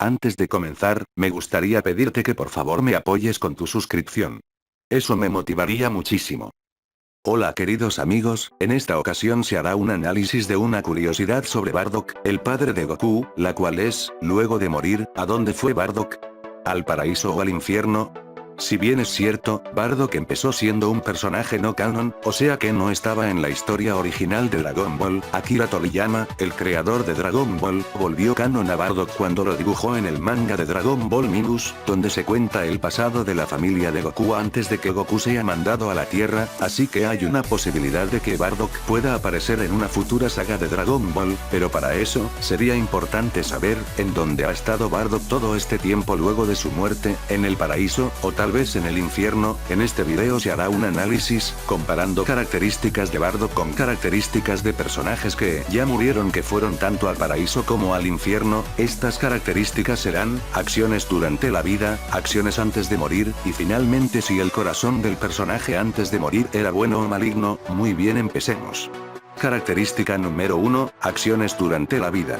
Antes de comenzar, me gustaría pedirte que por favor me apoyes con tu suscripción. Eso me motivaría muchísimo. Hola queridos amigos, en esta ocasión se hará un análisis de una curiosidad sobre Bardock, el padre de Goku, la cual es, luego de morir, ¿a dónde fue Bardock? ¿Al paraíso o al infierno? Si bien es cierto, Bardock empezó siendo un personaje no canon, o sea que no estaba en la historia original de Dragon Ball, Akira Toriyama, el creador de Dragon Ball, volvió canon a Bardock cuando lo dibujó en el manga de Dragon Ball Minus, donde se cuenta el pasado de la familia de Goku antes de que Goku sea mandado a la Tierra, así que hay una posibilidad de que Bardock pueda aparecer en una futura saga de Dragon Ball, pero para eso, sería importante saber, en dónde ha estado Bardock todo este tiempo luego de su muerte, en el paraíso, o tal vez en el infierno. En este video se hará un análisis, comparando características de Bardock con características de personajes que ya murieron que fueron tanto al paraíso como al infierno. Estas características serán, acciones durante la vida, acciones antes de morir, y finalmente si el corazón del personaje antes de morir era bueno o maligno. Muy bien, empecemos. Característica número 1, acciones durante la vida.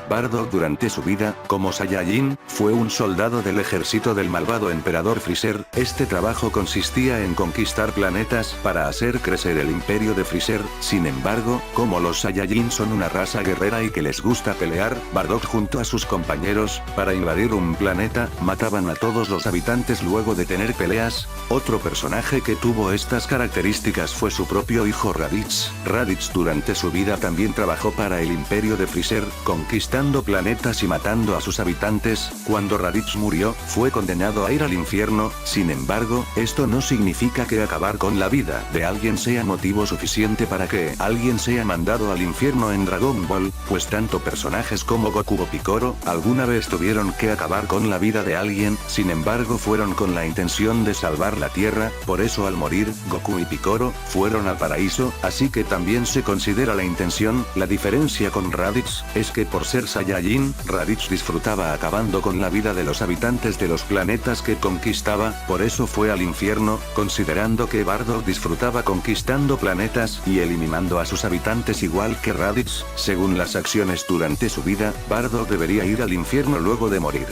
Bardock durante su vida, como Saiyajin, fue un soldado del ejército del malvado emperador Freezer. Este trabajo consistía en conquistar planetas para hacer crecer el imperio de Freezer. Sin embargo, como los Saiyajin son una raza guerrera y que les gusta pelear, Bardock junto a sus compañeros, para invadir un planeta, mataban a todos los habitantes luego de tener peleas. Otro personaje que tuvo estas características fue su propio hijo Raditz. Raditz durante su vida también trabajó para el imperio de Freezer, conquistando planetas y matando a sus habitantes. Cuando Raditz murió, fue condenado a ir al infierno. Sin embargo, esto no significa que acabar con la vida de alguien sea motivo suficiente para que alguien sea mandado al infierno en Dragon Ball, pues tanto personajes como Goku o Piccolo, alguna vez tuvieron que acabar con la vida de alguien. Sin embargo, fueron con la intención de salvar la Tierra. Por eso al morir, Goku y Piccolo fueron al paraíso, así que también se considera la intención. La diferencia con Raditz es que por ser Saiyajin, Raditz disfrutaba acabando con la vida de los habitantes de los planetas que conquistaba, por eso fue al infierno, considerando que Bardock disfrutaba conquistando planetas y eliminando a sus habitantes igual que Raditz. Según las acciones durante su vida, Bardock debería ir al infierno luego de morir.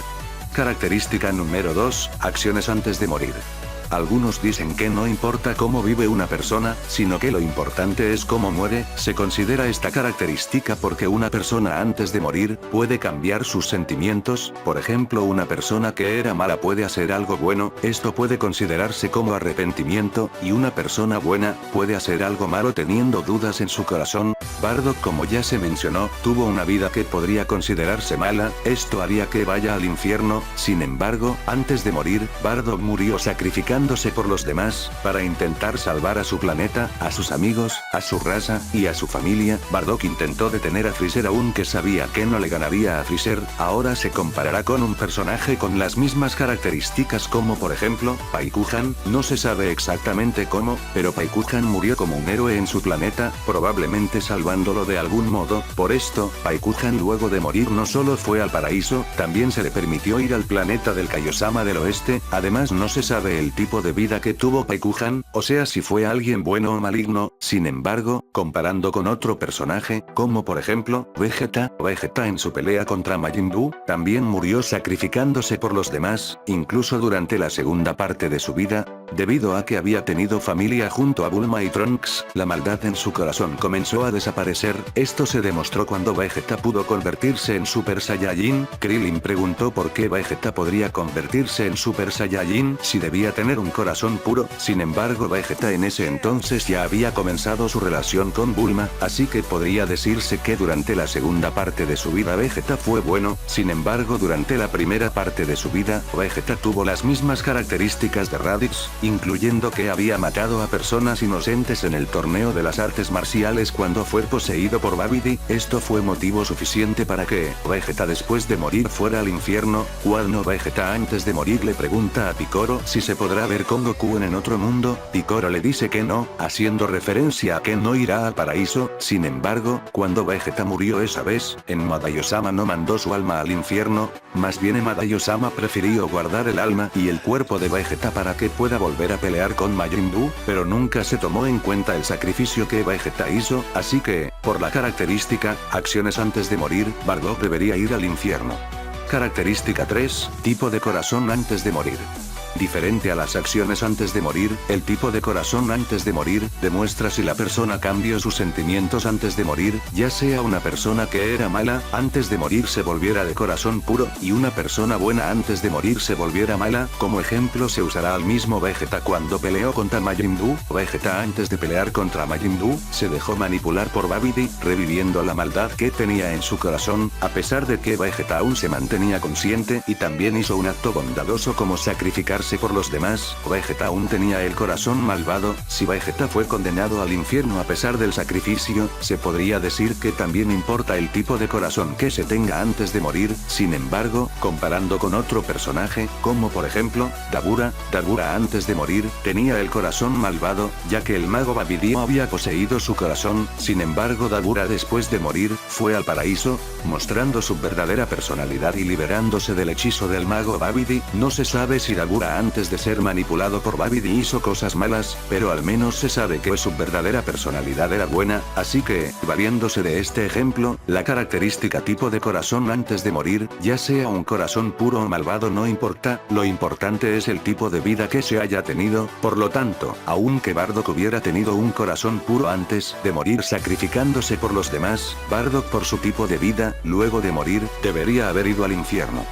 Característica número 2, acciones antes de morir. Algunos dicen que no importa cómo vive una persona, sino que lo importante es cómo muere. Se considera esta característica porque una persona antes de morir puede cambiar sus sentimientos. Por ejemplo, una persona que era mala puede hacer algo bueno, esto puede considerarse como arrepentimiento, y una persona buena puede hacer algo malo teniendo dudas en su corazón. Bardock, como ya se mencionó, tuvo una vida que podría considerarse mala, esto haría que vaya al infierno. Sin embargo, antes de morir, Bardock murió sacrificando por los demás, para intentar salvar a su planeta, a sus amigos, a su raza, y a su familia. Bardock intentó detener a Freezer aunque sabía que no le ganaría a Freezer. Ahora se comparará con un personaje con las mismas características como por ejemplo, Paikuhan. No se sabe exactamente cómo, pero Paikuhan murió como un héroe en su planeta, probablemente salvándolo de algún modo. Por esto, Paikuhan luego de morir no solo fue al paraíso, también se le permitió ir al planeta del Kaiosama del oeste. Además no se sabe el tipo de vida que tuvo Paikuhan, o sea si fue alguien bueno o maligno. Sin embargo, comparando con otro personaje, como por ejemplo, Vegeta en su pelea contra Majin Buu, también murió sacrificándose por los demás, incluso durante la segunda parte de su vida, debido a que había tenido familia junto a Bulma y Trunks, la maldad en su corazón comenzó a desaparecer. Esto se demostró cuando Vegeta pudo convertirse en Super Saiyajin. Krillin preguntó por qué Vegeta podría convertirse en Super Saiyajin si debía tener un corazón puro. Sin embargo, Vegeta en ese entonces ya había comenzado su relación con Bulma, así que podría decirse que durante la segunda parte de su vida Vegeta fue bueno. Sin embargo, durante la primera parte de su vida, Vegeta tuvo las mismas características de Raditz, incluyendo que había matado a personas inocentes en el torneo de las artes marciales cuando fue poseído por Babidi. Esto fue motivo suficiente para que Vegeta después de morir fuera al infierno. Cuando Vegeta antes de morir le pregunta a Piccolo si se podrá ver con Goku en otro mundo, Piccolo le dice que no, haciendo referencia a que no irá al paraíso. Sin embargo, cuando Vegeta murió esa vez, en Madayosama no mandó su alma al infierno, más bien Madayosama prefirió guardar el alma y el cuerpo de Vegeta para que pueda volver a pelear con Majin Buu, pero nunca se tomó en cuenta el sacrificio que Vegeta hizo, así que, por la característica, acciones antes de morir, Bardock debería ir al infierno. Característica 3, tipo de corazón antes de morir. Diferente a las acciones antes de morir, el tipo de corazón antes de morir, demuestra si la persona cambió sus sentimientos antes de morir, ya sea una persona que era mala, antes de morir se volviera de corazón puro, y una persona buena antes de morir se volviera mala. Como ejemplo se usará al mismo Vegeta cuando peleó contra Majin Buu. Vegeta antes de pelear contra Majin Buu, se dejó manipular por Babidi, reviviendo la maldad que tenía en su corazón, a pesar de que Vegeta aún se mantenía consciente, y también hizo un acto bondadoso como sacrificar por los demás. Vegeta aún tenía el corazón malvado. Si Vegeta fue condenado al infierno a pesar del sacrificio, se podría decir que también importa el tipo de corazón que se tenga antes de morir. Sin embargo, comparando con otro personaje, como por ejemplo, Dabura antes de morir, tenía el corazón malvado, ya que el mago Babidi había poseído su corazón. Sin embargo, Dabura después de morir, fue al paraíso, mostrando su verdadera personalidad y liberándose del hechizo del mago Babidi. No se sabe si Dabura antes de ser manipulado por Babidi hizo cosas malas, pero al menos se sabe que su verdadera personalidad era buena, así que, valiéndose de este ejemplo, la característica tipo de corazón antes de morir, ya sea un corazón puro o malvado no importa, lo importante es el tipo de vida que se haya tenido. Por lo tanto, aunque Bardock hubiera tenido un corazón puro antes de morir sacrificándose por los demás, Bardock por su tipo de vida, luego de morir, debería haber ido al infierno.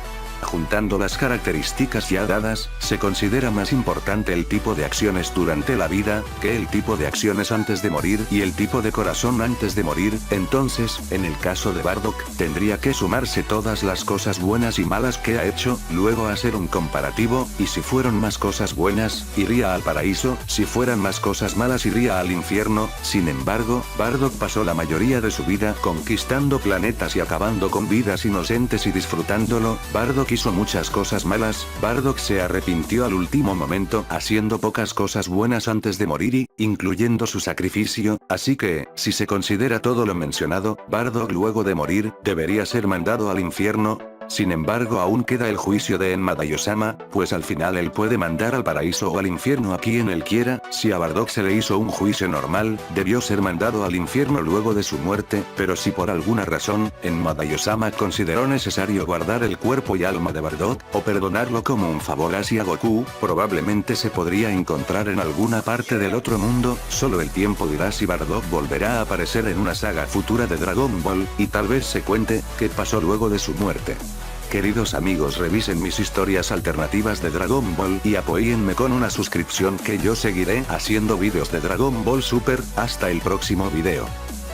Juntando las características ya dadas, se considera más importante el tipo de acciones durante la vida, que el tipo de acciones antes de morir y el tipo de corazón antes de morir. Entonces, en el caso de Bardock, tendría que sumarse todas las cosas buenas y malas que ha hecho, luego hacer un comparativo, y si fueron más cosas buenas, iría al paraíso, si fueran más cosas malas iría al infierno. Sin embargo, Bardock pasó la mayoría de su vida conquistando planetas y acabando con vidas inocentes y disfrutándolo. Bardock hizo muchas cosas malas. Bardock se arrepintió al último momento, haciendo pocas cosas buenas antes de morir incluyendo su sacrificio, así que, si se considera todo lo mencionado, Bardock luego de morir, debería ser mandado al infierno. Sin embargo aún queda el juicio de Enma Daiyosama, pues al final él puede mandar al paraíso o al infierno a quien él quiera. Si a Bardock se le hizo un juicio normal, debió ser mandado al infierno luego de su muerte, pero si por alguna razón, Enma Daiyosama consideró necesario guardar el cuerpo y alma de Bardock, o perdonarlo como un favor hacia Goku, probablemente se podría encontrar en alguna parte del otro mundo. Solo el tiempo dirá si Bardock volverá a aparecer en una saga futura de Dragon Ball, y tal vez se cuente qué pasó luego de su muerte. Queridos amigos, revisen mis historias alternativas de Dragon Ball y apóyenme con una suscripción, que yo seguiré haciendo vídeos de Dragon Ball Super. Hasta el próximo video.